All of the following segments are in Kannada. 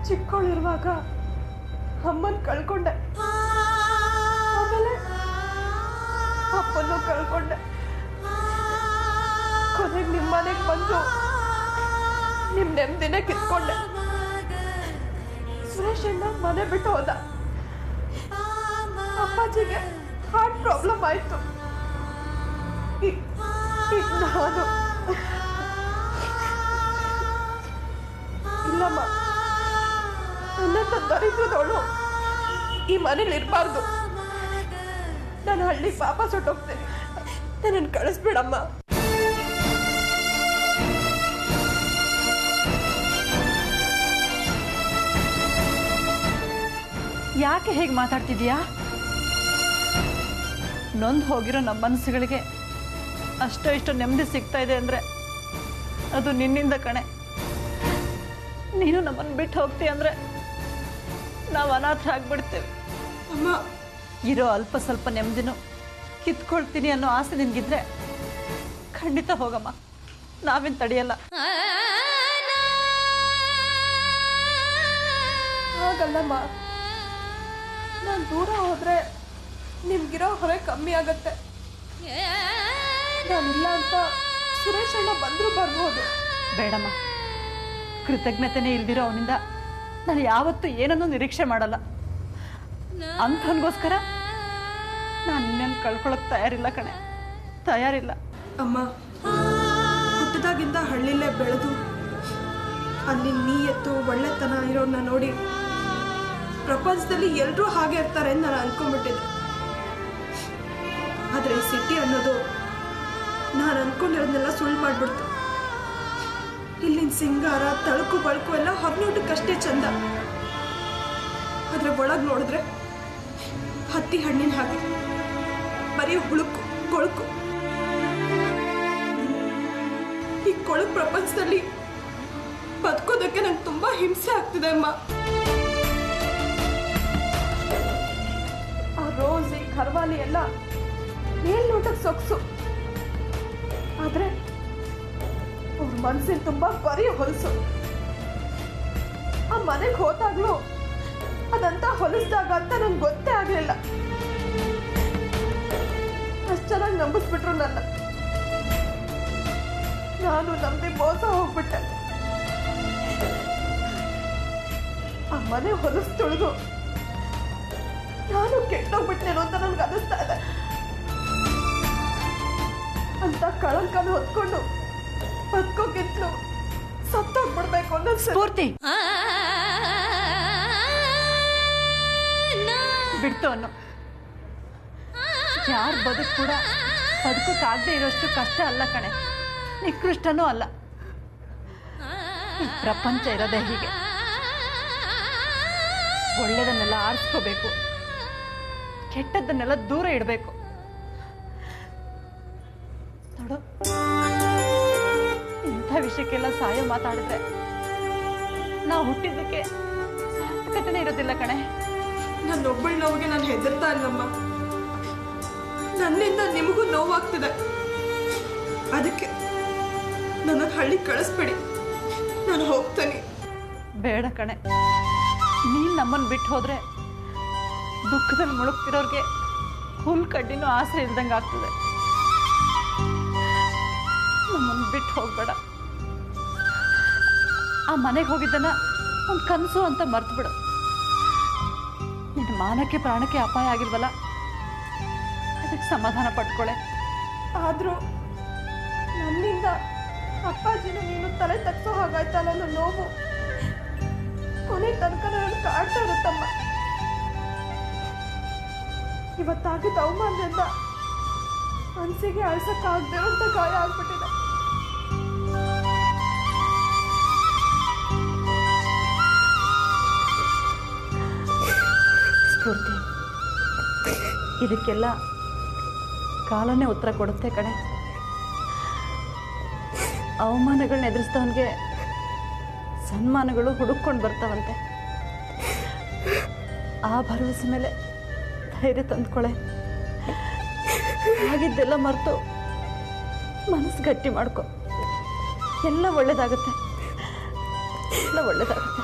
ಚಿಕ್ಕವಳಿರುವಾಗ ಅಮ್ಮನ್ ಕಳ್ಕೊಂಡೆ, ಆಮೇಲೆ ಅಪ್ಪನ್ನು ಕಳ್ಕೊಂಡೆ. ಕೊನೆಗೆ ನಿಮ್ಮ ಮನೆಗೆ ಬಂದು ನಿಮ್ ನೆಮ್ಮದಿನೇ ಕಿತ್ಕೊಂಡೆ. ಸುರೇಶ್ ಅಣ್ಣ ಮನೆ ಬಿಟ್ಟು ಹೋದ. ಅಪ್ಪಾಜಿಗೆ ಹಾರ್ಟ್ ಪ್ರಾಬ್ಲಮ್ ಆಯ್ತು. ನಾನು ಇಲ್ಲಮ್ಮ, ನನ್ನಂತ ದರಿದ್ರದವಳು ಈ ಮನೇಲಿ ಇರಬಾರ್ದು. ನಾನು ಹಳ್ಳಿಗೆ ವಾಪಸ್ ಹೊಟ್ಟೋಗ್ತೇನೆ. ನನ್ನನ್ನು ಕಳಿಸ್ಬಿಡಮ್ಮ. ಯಾಕೆ ಹೇಗೆ ಮಾತಾಡ್ತಿದ್ಯಾ? ನೊಂದು ಹೋಗಿರೋ ನಮ್ಮ ಮನಸ್ಸುಗಳಿಗೆ ಅಷ್ಟೋ ಇಷ್ಟೋ ನೆಮ್ಮದಿ ಸಿಗ್ತಾ ಇದೆ ಅಂದರೆ ಅದು ನಿನ್ನಿಂದ ಕಣೆ. ನೀನು ನಮ್ಮನ್ನು ಬಿಟ್ಟು ಹೋಗ್ತೀಯ ಅಂದರೆ ನಾವು ಅನಾಥರಾಗ್ಬಿಡ್ತೇವೆ. ಅಮ್ಮ, ಇರೋ ಅಲ್ಪ ಸ್ವಲ್ಪ ನೆಮ್ಮದಿನೂ ಕಿತ್ಕೊಳ್ತೀನಿ ಅನ್ನೋ ಆಸೆ ನಿನಗಿದ್ರೆ ಖಂಡಿತ ಹೋಗಮ್ಮ, ನಾವೇನು ತಡೆಯಲ್ಲ. ಹಾಗಲ್ಲಮ್ಮ, ನಾನು ದೂರ ಹೋದ್ರೆ ನಿಮ್ಗಿರೋ ಹೊರೆ ಕಮ್ಮಿ ಆಗತ್ತೆ. ನಾನಿಲ್ಲ ಅಂತ ಸುರೇಶ್ ಅಣ್ಣ ಬಂದರೂ ಬರ್ಬೋದು. ಬೇಡಮ್ಮ, ಕೃತಜ್ಞತೆನೇ ಇಲ್ದಿರೋ ಅವನಿಂದ ನಾನು ಯಾವತ್ತೂ ಏನನ್ನೂ ನಿರೀಕ್ಷೆ ಮಾಡಲ್ಲ. ಅಂಥವನಿಗೋಸ್ಕರ ನಾನು ನಿನ್ನನ್ನು ಕಳ್ಕೊಳ್ಳೋಕೆ ತಯಾರಿಲ್ಲ ಕಣೆ, ತಯಾರಿಲ್ಲ. ಅಮ್ಮ, ಹುಟ್ಟಿದಾಗಿಂದ ಹಳ್ಳಿಲೇ ಬೆಳೆದು ಅಲ್ಲಿ ನೀಯತ್ತು ಒಳ್ಳೆತನ ಇರೋನ್ನ ನೋಡಿ ಪ್ರಪಂಚದಲ್ಲಿ ಎಲ್ಲರೂ ಹಾಗೆ ಇರ್ತಾರೆ ಅಂತ ನಾನು ಅನ್ಕೊಂಡ್ಬಿಟ್ಟಿದ್ದೆ. ಆದರೆ ಈ ಸಿಟಿ ಅನ್ನೋದು ನಾನು ಅನ್ಕೊಂಡಿರೋದನ್ನೆಲ್ಲ ಸುಳ್ಳು ಮಾಡಿಬಿಡ್ತು. ಇಲ್ಲಿನ ಸಿಂಗಾರ ತಳುಕು ಬಳುಕು ಎಲ್ಲ ಹೊರನೋಟಕ್ಕಷ್ಟೇ ಚಂದ, ಆದರೆ ಒಳಗೆ ನೋಡಿದ್ರೆ ಹತ್ತಿ ಹಣ್ಣಿನ ಹಾಗೆ ಬರೀ ಹುಳುಕು ಕೊಳುಕು. ಈ ಕೊಳುಕು ಪ್ರಪಂಚದಲ್ಲಿ ಬದುಕೋದಕ್ಕೆ ನಂಗೆ ತುಂಬಾ ಹಿಂಸೆ ಆಗ್ತಿದೆ ಅಮ್ಮ. ಆ ರೋಸಿ ಖರ್ವಾಲಿ ಎಲ್ಲ ಮೇಲ್ನೋಟಕ್ಕೆ ಸೊಗಸು, ಆದ್ರೆ ಅವ್ರ ಮನ್ಸಿನ ತುಂಬಾ ಬರೀ ಹೊಲಸು. ಆ ಮನೆಗೆ ಹೋದಾಗ್ಲೂ ಅದಂತ ಹೊಲಸ್ದಾಗ ಅಂತ ನನ್ಗೆ ಗೊತ್ತೇ ಆಗ್ಲಿಲ್ಲ. ಅಷ್ಟು ಚೆನ್ನಾಗಿ ನಂಬಿಸ್ಬಿಟ್ರು ನನ್ನ. ನಾನು ನಂಬಿ ಮೋಸ ಹೋಗ್ಬಿಟ್ಟೆ. ಆ ಮನೆ ಹೊಲಸು ತುಳಿದು ನಾನು ಕೆಟ್ಟೋಗ್ಬಿಟ್ಟೇನೋ ಅಂತ ನನ್ಗೆ ಅನಿಸ್ತಾ ಇದೆ. ಅಂತ ಕಳಂಕನ ಹೊತ್ಕೊಂಡು ಬದುಕೋಕ್ಕಿಂತಲೂ ಸತ್ತೋಗ್ಬಿಡ್ಬೇಕು ಅನ್ನೋ ಸ್ಫೂರ್ತಿ ಬಿಡ್ತು ಅನ್ನೋ. ಯಾರ ಬದುಕು ಕೂಡ ಬದುಕೋಕ್ಕಾಗದೆ ಇರೋಷ್ಟು ಕಷ್ಟ ಅಲ್ಲ ಕಣೆ, ನಿಕೃಷ್ಟನೂ ಅಲ್ಲ. ಈ ಪ್ರಪಂಚ ಇರೋದೇ ಹೀಗೆ. ಒಳ್ಳೆದನ್ನೆಲ್ಲ ಆರಿಸ್ಕೋಬೇಕು, ಕೆಟ್ಟದ್ದನ್ನೆಲ್ಲ ದೂರ ಇಡಬೇಕು. ನೋಡು, ಇಂಥ ವಿಷಯಕ್ಕೆಲ್ಲ ಸಾಯೋ ಮಾತಾಡಿದ್ರೆ ನಾವು ಹುಟ್ಟಿದ್ದಕ್ಕೆ ಸಾರ್ಥಕತೆನೇ ಇರೋದಿಲ್ಲ ಕಣೆ. ನನ್ನೊಬ್ಬಳ ನೋವಿಗೆ ನಾನು ಹೆದರ್ತಾ ಇಲ್ಲಮ್ಮ. ನನ್ನಿಂದ ನಿಮಗೂ ನೋವಾಗ್ತಿದೆ. ಅದಕ್ಕೆ ನನ್ನ ಹಳ್ಳಿ ಕಳಿಸ್ಬೇಡಿ, ನಾನು ಹೋಗ್ತೇನೆ. ಬೇಡ ಕಣೆ, ನೀನು ನಮ್ಮನ್ನು ಬಿಟ್ಟು ಹೋದ್ರೆ ದುಃಖದಲ್ಲಿ ಮುಳುಗ್ತಿರೋರ್ಗೆ ಹುಲ್ ಕಡ್ಡಿನೂ ಆಸರೆ ಇಲ್ದಂಗೆ ಆಗ್ತದೆ. ನಮ್ಮನ್ನು ಬಿಟ್ಟು ಹೋಗ್ಬೇಡ. ಆ ಮನೆಗೆ ಹೋಗಿದ್ದನ್ನ ಒಂದು ಕನಸು ಅಂತ ಮರ್ತು ಬಿಡು. ನಿನ್ನ ಮಾನಕ್ಕೆ ಪ್ರಾಣಕ್ಕೆ ಅಪಾಯ ಆಗಿಲ್ವಲ್ಲ, ಅದಕ್ಕೆ ಸಮಾಧಾನ ಪಟ್ಕೊಳೆ. ಆದರೂ ನನ್ನಿಂದ ಅಪ್ಪಾಜಿನ ನೀನು ತಲೆ ತಗ್ಸೋ ಹಾಗಾಯ್ತಲ್ಲ ಅನ್ನೋ ನೋವು ಕೊನೆ ತನಕ ನಾನು ಕಾಡ್ತಾ ಇರುತ್ತಮ್ಮ. ಇವತ್ತಾಗಿದ್ದ ಅವಮಾನದಿಂದ ಮನಸ್ಸಿಗೆ ಅಳ್ಸಕ್ಕಾಗದೆ ಅಂತ ಗಾಯ ಆಗ್ಬಿಟ್ಟಿದೆ. ಸ್ಫೂರ್ತಿ, ಇದಕ್ಕೆಲ್ಲ ಕಾಲನೇ ಉತ್ತರ ಕೊಡುತ್ತೆ ಕಣೆ. ಅವಮಾನಗಳನ್ನ ಎದುರಿಸಿದವನಿಗೆ ಸನ್ಮಾನಗಳು ಹುಡುಕೊಂಡು ಬರ್ತಾವಂತೆ. ಆ ಭರವಸೆ ಮೇಲೆ ಧೈರ್ಯ ತಂದ್ಕೊಳೆ. ಆಗಿದ್ದೆಲ್ಲ ಮರೆತು ಮನಸ್ಸು ಗಟ್ಟಿ ಮಾಡ್ಕೊ. ಎಲ್ಲ ಒಳ್ಳೇದಾಗುತ್ತೆ, ಎಲ್ಲ ಒಳ್ಳೇದಾಗುತ್ತೆ.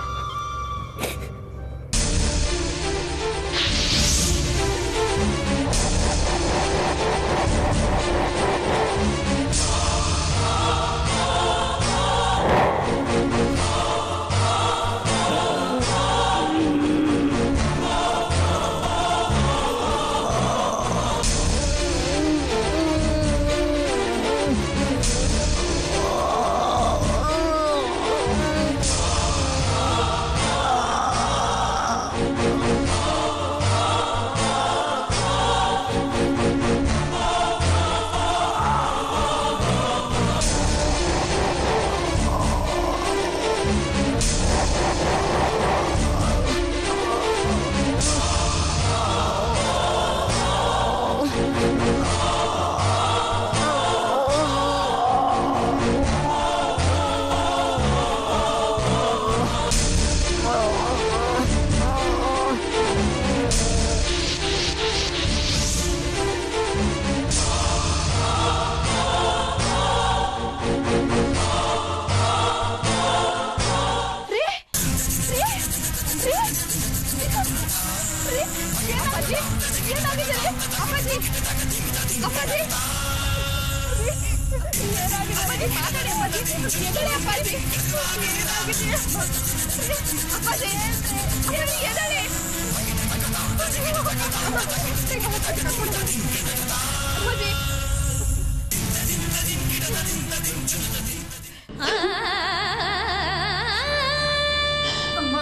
ಅಮ್ಮ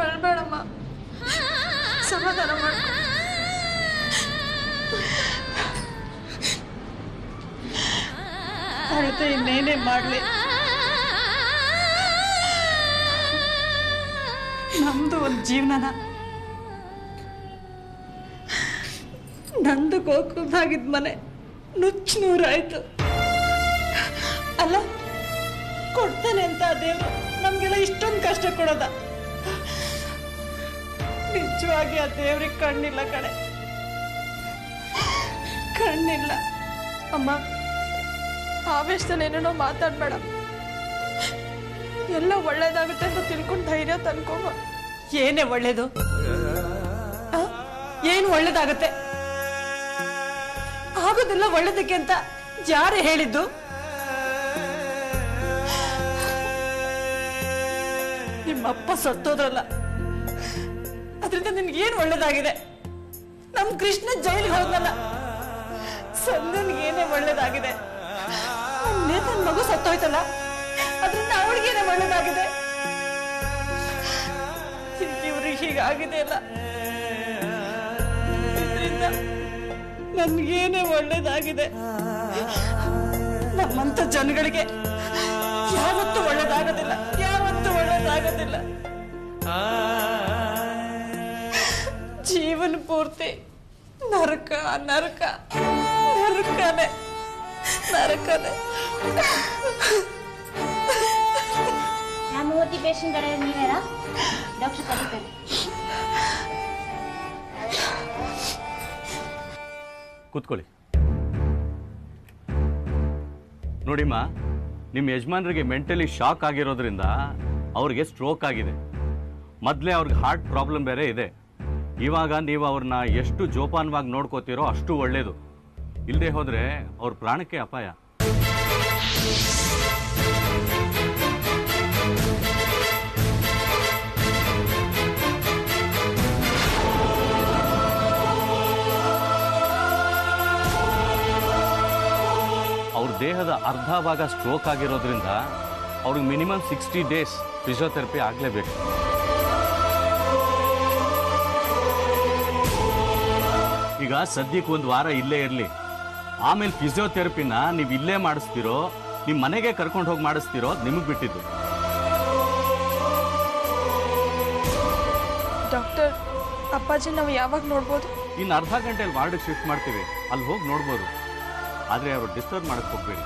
ಅಳ್ಬೇಡಮ್ಮ, ಸಮಾಧಾನ ಮಾಡ್ಕೊ. ಅಳ್ತೆ ಇನ್ನೇನೇ ಮಾಡ್ಲಿ, ನಮ್ದು ಒಂದು ಜೀವನನ ನಂದು ಗೋಕುಲದಾಗಿದ್ದ ಮನೆ ನುಚ್ಚು ನೂರಾಯ್ತು. ಅಲ್ಲ, ಕೊಡ್ತಾನೆ ಅಂತ ದೇವ್ರು ನಮ್ಗೆಲ್ಲ ಇಷ್ಟೊಂದು ಕಷ್ಟ ಕೊಡೋದ? ನಿಜವಾಗಿ ಆ ದೇವ್ರಿಗೆ ಕಣ್ಣಿಲ್ಲ ಕಣೆ, ಕಣ್ಣಿಲ್ಲ. ಅಮ್ಮ, ಆವೇಶದಲ್ಲಿ ಏನೇನೋ ಮಾತಾಡ್ಬೇಡ. ಎಲ್ಲ ಒಳ್ಳೇದಾಗುತ್ತೆ ಅಂತ ತಿಳ್ಕೊಂಡು ಧೈರ್ಯ ತಂದ್ಕೊಂಬ. ಏನೇ ಒಳ್ಳೇದು? ಏನು ಒಳ್ಳೇದಾಗತ್ತೆ? ಆಗೋದಿಲ್ಲ ಒಳ್ಳೇದಕ್ಕೆ ಅಂತ ಯಾರೇ ಹೇಳಿದ್ದು? ನಿಮ್ಮಪ್ಪ ಸತ್ತೋದ್ರಲ್ಲ, ಅದರಿಂದ ನಿನ್ಗೇನು ಒಳ್ಳೇದಾಗಿದೆ? ನಮ್ ಕೃಷ್ಣ ಜೈಲಿಗೆ ಹೋದ್ನಲ್ಲ, ಸಂದನ್ಗೇನೇ ಒಳ್ಳೇದಾಗಿದೆ? ನನ್ನ ಮಗು ಸತ್ತೋಯ್ತಲ್ಲ, ಅದರಿಂದ ಅವಳಿಗೇನೆ ಒಳ್ಳೇದಾಗಿದೆ? ಇವ್ರಿಗೆ ಹೀಗಾಗಿದೆ ಅಲ್ಲ, ಇದರಿಂದ ನನ್ಗೇನೆ ಒಳ್ಳೇದಾಗಿದೆ? ನಮ್ಮಂತ ಜನಗಳಿಗೆ ಯಾವತ್ತೂ ಒಳ್ಳೇದಾಗೋದಿಲ್ಲ, ಯಾವತ್ತೂ ಒಳ್ಳೇದಾಗೋದಿಲ್ಲ. ಜೀವನ ಪೂರ್ತಿ ನರಕ ನರಕ ನರಕನೇ ನರಕನೇ. ನಮ್ಮ ಓದಿ ಪೇಷಂಟ್ ಕಡೆ ನೀವೇರಾ? ಡಾಕ್ಟರ್ ಕರೀತಾರೆ. ಕೂತ್ಕೊಳ್ಳಿ. ನೋಡಿಮ್ಮ, ನಿಮ್ಮ ಯಜಮಾನರಿಗೆ ಮೆಂಟಲಿ ಶಾಕ್ ಆಗಿರೋದ್ರಿಂದ ಅವ್ರಿಗೆ ಸ್ಟ್ರೋಕ್ ಆಗಿದೆ. ಮೊದಲೇ ಅವ್ರಿಗೆ ಹಾರ್ಟ್ ಪ್ರಾಬ್ಲಮ್ ಬೇರೆ ಇದೆ. ಇವಾಗ ನೀವು ಅವ್ರನ್ನ ಎಷ್ಟು ಜೋಪಾನವಾಗಿ ನೋಡ್ಕೋತೀರೋ ಅಷ್ಟು ಒಳ್ಳೇದು. ಇಲ್ಲದೆ ಹೋದರೆ ಅವ್ರ ಪ್ರಾಣಕ್ಕೆ ಅಪಾಯ. ಅವ್ರ ದೇಹದ ಅರ್ಧ ಭಾಗ ಸ್ಟ್ರೋಕ್ ಆಗಿರೋದ್ರಿಂದ ಅವ್ರಿಗೆ ಮಿನಿಮಮ್ 60 ಡೇಸ್ ಫಿಸಿಯೋಥೆರಪಿ ಆಗಲೇಬೇಕು. ಈಗ ಸದ್ಯಕ್ಕೆ 1 ವಾರ ಇಲ್ಲೇ ಇರಲಿ. ಆಮೇಲೆ ಫಿಸಿಯೋಥೆರಪಿನ ನೀವು ಇಲ್ಲೇ ಮಾಡಿಸ್ತಿರೋ, ನಿಮ್ಮ ಮನೆಗೆ ಕರ್ಕೊಂಡು ಹೋಗಿ ಮಾಡಿಸ್ತಿರೋ ನಿಮಗೆ ಬಿಟ್ಟಿದ್ದು. ಡಾಕ್ಟರ್, ಅಪ್ಪಾಜಿ ನಾವು ಯಾವಾಗ ನೋಡ್ಬೋದು? ಇನ್ನು ಅರ್ಧ ಗಂಟೆಯಲ್ಲಿ ವಾರ್ಡಿಗೆ ಶಿಫ್ಟ್ ಮಾಡ್ತೀವಿ, ಅಲ್ಲಿ ಹೋಗಿ ನೋಡ್ಬೋದು. ಆದರೆ ಅವರು ಡಿಸ್ಟರ್ಬ್ ಮಾಡಕ್ಕೆ ಹೋಗ್ಬೇಡಿ.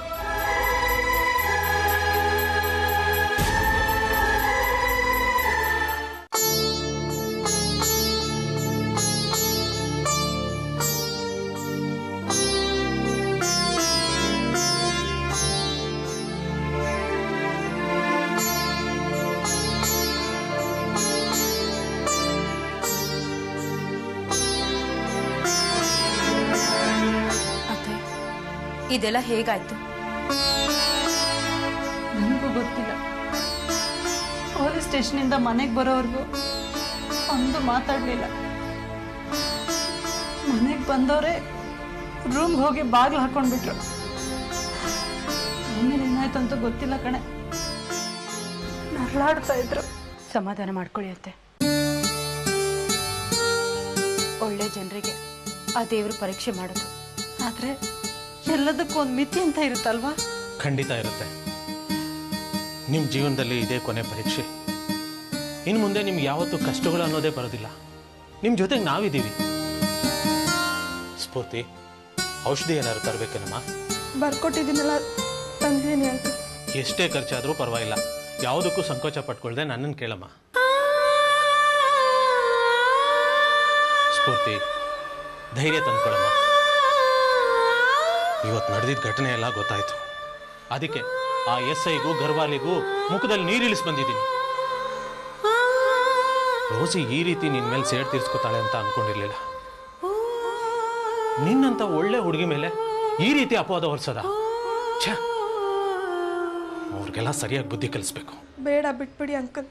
ಇದೆಲ್ಲ ಹೇಗಾಯ್ತು? ನನಗೂ ಗೊತ್ತಿಲ್ಲ. ಪೊಲೀಸ್ ಸ್ಟೇಷನಿಂದ ಮನೆಗೆ ಬರೋವರೆಗೂ ಒಂದು ಮಾತಾಡಲಿಲ್ಲ. ಮನೆಗೆ ಬಂದವರೇ ರೂಮ್ಗೆ ಹೋಗಿ ಬಾಗಿಲು ಹಾಕೊಂಡ್ಬಿಟ್ರು. ಆಮೇಲೆ ಏನಾಯ್ತು ಅಂತ ಗೊತ್ತಿಲ್ಲ ಕಣೆ. ನರಳಾಡ್ತಾ ಇದ್ರು. ಸಮಾಧಾನ ಮಾಡ್ಕೊಳ್ಳಿ ಅತ್ತೆ. ಒಳ್ಳೆ ಜನರಿಗೆ ಆ ದೇವರು ಪರೀಕ್ಷೆ ಮಾಡೋದು. ಆದರೆ ಎಲ್ಲದಕ್ಕೂ ಒಂದು ಮಿತಿ ಅಂತ ಇರುತ್ತಲ್ವಾ? ಖಂಡಿತ ಇರುತ್ತೆ. ನಿಮ್ಮ ಜೀವನದಲ್ಲಿ ಇದೇ ಕೊನೆ ಪರೀಕ್ಷೆ. ಇನ್ನು ಮುಂದೆ ನಿಮ್ಗೆ ಯಾವತ್ತೂ ಕಷ್ಟಗಳು ಅನ್ನೋದೇ ಬರೋದಿಲ್ಲ. ನಿಮ್ಮ ಜೊತೆಗೆ ನಾವಿದ್ದೀವಿ. ಸ್ಫೂರ್ತಿ, ಔಷಧಿ ಏನಾದ್ರು ತರಬೇಕೇನಮ್ಮ? ಬರ್ಕೊಟ್ಟಿದ್ದೀನಲ್ಲ, ತಂದಿದ್ದೀನಿ ಅಂತ. ಎಷ್ಟೇ ಖರ್ಚಾದರೂ ಪರವಾಗಿಲ್ಲ, ಯಾವುದಕ್ಕೂ ಸಂಕೋಚ ಪಟ್ಕೊಳ್ದೆ ನನ್ನನ್ನು ಕೇಳಮ್ಮ. ಸ್ಫೂರ್ತಿ, ಧೈರ್ಯ ತಂದ್ಕೊಳಮ್ಮ. ಇವತ್ತು ನಡೆದಿದ್ದ ಘಟನೆ ಎಲ್ಲ ಗೊತ್ತಾಯ್ತು. ಅದಕ್ಕೆ ಆ SIಗೂ ಗರ್ವಾಲಿಗೂ ಮುಖದಲ್ಲಿ ನೀರಿಳಿಸಿ ಬಂದಿದ್ದೀನಿ. ರೋಸಿ ಈ ರೀತಿ ನಿನ್ನ ಮೇಲೆ ಸೇಡ್ ತೀರ್ಸ್ಕೊತಾಳೆ ಅಂತ ಅನ್ಕೊಂಡಿರ್ಲಿಲ್ಲ. ನಿನ್ನಂತ ಒಳ್ಳೆ ಹುಡುಗಿ ಮೇಲೆ ಈ ರೀತಿ ಅಪವಾದ ಹೊರಿಸೋದ? ಛೇ, ಅವ್ರಿಗೆಲ್ಲ ಸರಿಯಾಗಿ ಬುದ್ಧಿ ಕಲಿಸ್ಬೇಕು. ಬೇಡ, ಬಿಟ್ಬಿಡಿ ಅಂಕಲ್.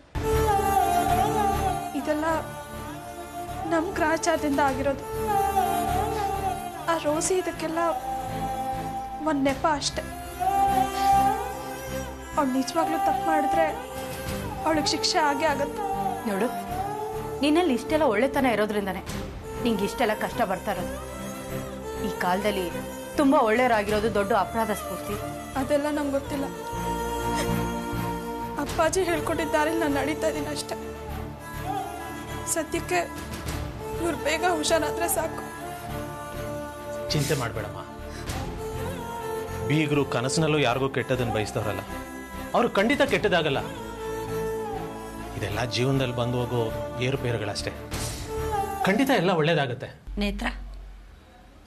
ಇದೆಲ್ಲ ನಮ್ಮ ಗ್ರಾಚಾರದಿಂದ ಆಗಿರೋದು. ಆ ರೋಸಿ ಇದಕ್ಕೆಲ್ಲ ಒಂದು ನೆಪ ಅಷ್ಟೆ. ಅವ್ಳು ನಿಜವಾಗ್ಲೂ ತಪ್ಪು ಮಾಡಿದ್ರೆ ಅವಳಿಗೆ ಶಿಕ್ಷೆ ಆಗೇ ಆಗತ್ತೆ. ನೋಡು, ನಿನ್ನಲ್ಲಿ ಇಷ್ಟೆಲ್ಲ ಒಳ್ಳೆತನ ಇರೋದ್ರಿಂದಾನೆ ನಿಂಗೆ ಇಷ್ಟೆಲ್ಲ ಕಷ್ಟ ಬರ್ತಾ ಇರೋದು. ಈ ಕಾಲದಲ್ಲಿ ತುಂಬ ಒಳ್ಳೆಯವರಾಗಿರೋದು ದೊಡ್ಡ ಅಪರಾಧ ಸ್ಫೂರ್ತಿ. ಅದೆಲ್ಲ ನಂಗೆ ಗೊತ್ತಿಲ್ಲ. ಅಪ್ಪಾಜಿ ಹೇಳ್ಕೊಟ್ಟಿದ್ದಾರೆ, ನಾನು ನಡೀತಾ ಇದ್ದೀನಿ ಅಷ್ಟೆ. ಸದ್ಯಕ್ಕೆ ಇವ್ರು ಬೇಗ ಹುಷಾರಾದ್ರೆ ಸಾಕು. ಚಿಂತೆ ಮಾಡಬೇಡಮ್ಮ. ಬೀಗರು ಕನಸಿನಲ್ಲೂ ಯಾರಿಗೂ ಕೆಟ್ಟದನ್ನು ಬಯಸ್ತವ್ರಲ್ಲ, ಅವರು ಖಂಡಿತ ಕೆಟ್ಟದಾಗಲ್ಲ. ಇದೆಲ್ಲ ಜೀವನದಲ್ಲಿ ಬಂದು ಹೋಗೋ ಏರುಪೇರುಗಳಷ್ಟೇ. ಖಂಡಿತ ಎಲ್ಲ ಒಳ್ಳೇದಾಗತ್ತೆ. ನೇತ್ರ,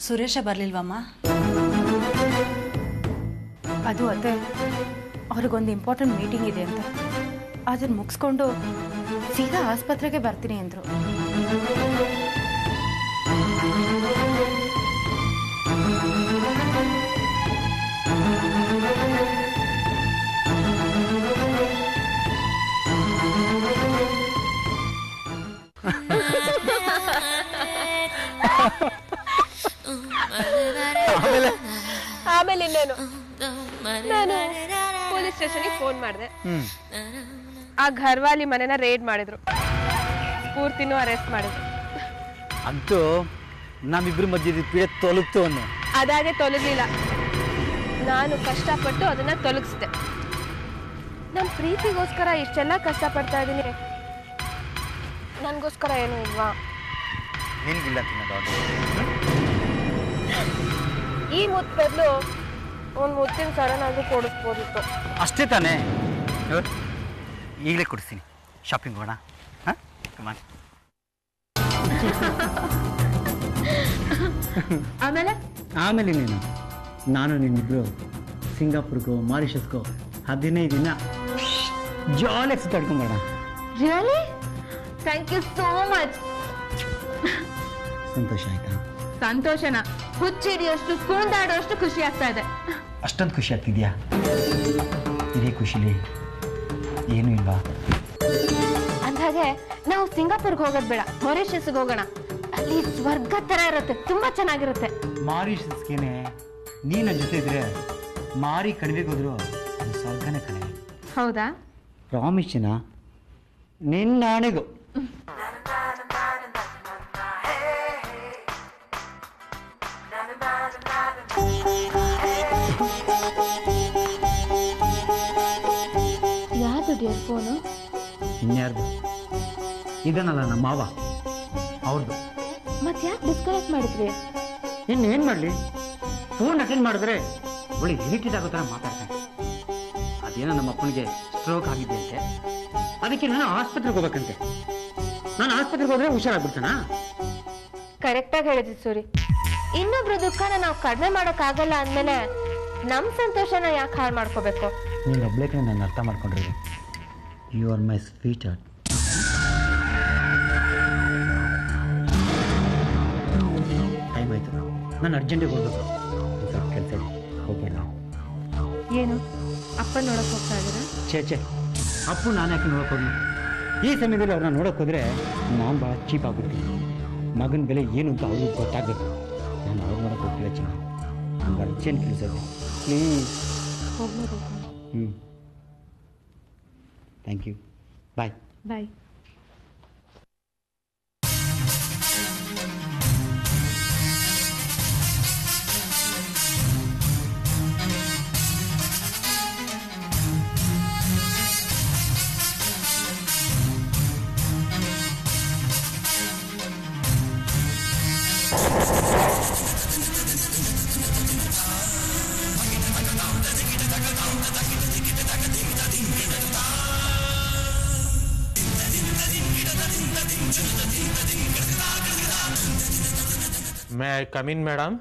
ಸುರೇಶ ಬರ್ಲಿಲ್ವಮ್ಮ? ಅದು ಅದೇ, ಅವ್ರಿಗೊಂದು ಇಂಪಾರ್ಟೆಂಟ್ ಮೀಟಿಂಗ್ ಇದೆ ಅಂತ. ಅದನ್ನು ಮುಗಿಸ್ಕೊಂಡು ಸೀದಾ ಆಸ್ಪತ್ರೆಗೆ ಬರ್ತೀನಿ ಅಂದರು. ಆಮೇಲೆ ಇನ್ನೇನು, ನಾನು ಪೊಲೀಸ್ ಸ್ಟೇಷನ್ಗೆ ಫೋನ್ ಮಾಡಿದೆ. ಆ ಘರ್ವಾಲಿ ಮನೆನ ರೇಡ್ ಮಾಡಿದ್ರು, ಸ್ಫೂರ್ತಿನೂ ಅರೆಸ್ಟ್ ಮಾಡಿದ್ರು. ಅಂತೂ ನಮ್ಮಿಬ್ರ ಮಧ್ಯದ ಪೀಡೆ ತೊಲಗ್ತು ಅನ್ನೋ. ಅದಾಗೆ ತೊಲಗಲಿಲ್ಲ, ನಾನು ಕಷ್ಟಪಟ್ಟು ಅದನ್ನ ತೊಲಗಿಸ್ದೆ. ನನ್ನ ಪ್ರೀತಿಗೋಸ್ಕರ ಇಷ್ಟೆಲ್ಲ ಕಷ್ಟಪಡ್ತಾ ಇದ್ದೀನಿ, ನನಗೋಸ್ಕರ ಏನೂ ಇಲ್ವಾ? ನಿನ್ಗಿಲ್ಲ ತಿನ್ನೋದು. ಈ ಮುತ್ತು ಬದಲು ಒಂದು ಮುತ್ತಿನ ಸರನಾದ್ರೂ ಕೊಡಿಸ್ಬೋದಿತ್ತು. ಅಷ್ಟೇ ತಾನೇ? ಈಗಲೇ ಕೊಡಿಸ್ತೀನಿ. ಶಾಪಿಂಗ್ ಹೋಗೋಣ. ಹಾಂ, ಕಮಾನ್. ಆಮೇಲೆ ನೀನು ನಾನು ನಿನ್ನಿಬ್ರು ಸಿಂಗಾಪುರ್ಗೋ ಮಾರಿಷಸ್ಗೋ 15 ದಿನ ಜಾಲಿಯಾಗಿ ಸುತ್ತಾಡ್ಕೊಂಬೋಣ. Really? Thank you so much. ಸಂತೋಷ ಆಯ್ತಾ? ಸಂತೋಷನ ಹುಚ್ಚಿಡಿಯೋಷ್ಟು ಕೂಂದಾಡೋಷ್ಟು ಖುಷಿ ಆಗ್ತಾ ಇದೆ. ಅಷ್ಟೊಂದು ಖುಷಿ ಆಗ್ತಿದ್ಯಾ? ಇದೇ ಖುಷಿಲಿ ಏನೂ ಇಲ್ವಾ? ಅಂದಾಗೆ ನಾವು ಸಿಂಗಾಪುರ್ಗೆ ಹೋಗೋದು ಬೇಡ, ಮಾರಿಷಸ್ಗೆ ಹೋಗೋಣ. ಅಲ್ಲಿ ಸ್ವರ್ಗ ತರ ಇರುತ್ತೆ, ತುಂಬಾ ಚೆನ್ನಾಗಿರುತ್ತೆ. ಮಾರಿಷಸ್ಗೇನೆ ನೀನು ನನ್ನ ಜೊತೆ ಇದ್ರೆ ಮಾರಿ ಕಣಿವೆಗೆ ಹೋದ್ರು ಅದು ಸ್ವರ್ಗನೇ ಕಣಿವೆ. ಹೌದಾ? ಪ್ರಾಮಿಸ್ನ ನಿನ್ನ ಆಣೆಗೂ. ಯಾವ್ದು ಡಿಯರ್ ಫೋನು? ಇನ್ಯಾರ್ದು? ಇದನ್ನಲ್ಲ, ನಮ್ಮ ಮಾವ ಅವ್ರದ್ದು. ಮತ್ತೆ ಯಾಕೆ ಡಿಸ್ಕನೆಕ್ಟ್ ಮಾಡಿದ್ರಿ? ಇನ್ನೇನು ಮಾಡಲಿ, ಫೋನ್ ಅಟೆಂಡ್ ಮಾಡಿದ್ರೆ ಒಳ್ಳೆ ಇರಿಟೇಟ್ ಆಗೋ ಥರ ಮಾತಾಡ್ತಾನೆ. ಅದೇನೋ ನಮ್ಮ ಅಪ್ಪನಿಗೆ ಸ್ಟ್ರೋಕ್ ಆಗಿದೆ ಅಂತೆ, ಅದಕ್ಕೆ ನಾನು ಆಸ್ಪತ್ರೆಗೆ ಹೋಗ್ಬೇಕಂತೆ. ನಾನು ಆಸ್ಪತ್ರೆಗೆ ಹೋದ್ರೆ ಹುಷಾರಾಗ್ಬಿಡ್ತಾನಾ? ಕರೆಕ್ಟಾಗಿ ಹೇಳಿದ್ರಿ ಸೂರಿ. ಇನ್ನೊಬ್ರ ದುಃಖನ ನಾವು ಕಡಿಮೆ ಮಾಡೋಕ್ಕಾಗಲ್ಲ ಅಂದಮೇಲೆ ನಮ್ಮ ಸಂತೋಷನ ಯಾಕೆ ಹಾಳು ಮಾಡ್ಕೋಬೇಕು? ನೀನು ಒಬ್ಳೇಕೆ ನಾನು ಅರ್ಥ ಮಾಡ್ಕೊಂಡಿರೋದು. You are my sweetheart. Time ಆಯಿತು, ನಾನು ಅರ್ಜೆಂಟಿಗೆ ಹೋಗ್ಬೇಕು. ಸ್ವಲ್ಪ ಕೆಲಸ ಇದೆ, ಹೋಗ್ಬೇಡ. ಏನು ಅಪ್ಪ ನೋಡಕ್ ಹೋಗ್ತಾ ಇದ್ದೀರಾ? ಛೇ, ಅಪ್ಪು ನಾನು ಯಾಕೆ ನೋಡೋಕೆ ಹೋಗಿ? ಈ ಸಮಯದಲ್ಲಿ ಅವ್ರನ್ನ ನೋಡೋಕೆ ಹೋದರೆ ನಾನು ಭಾಳ ಚೀಪ್ ಆಗ್ಬಿಡ್ತೀನಿ. ಮಗನ ಬೆಲೆ ಏನು ಅಂತ ಅವ್ರಿಗೆ ಗೊತ್ತಾಗಬೇಕು. ನಾನು ಅವ್ರು ನೋಡೋಕೆ ಹೋಗ್ತಿಲ್ಲ ಚಿನ್ನ, ನಂಗೆ ಅರ್ಜೆಂಟ್ ಕೆಲಸ ಇದೆ. ಪ್ಲೀಸ್ ಹೋಗ್ಬೋದು. Thank you. Bye. Bye. May I come in, madam?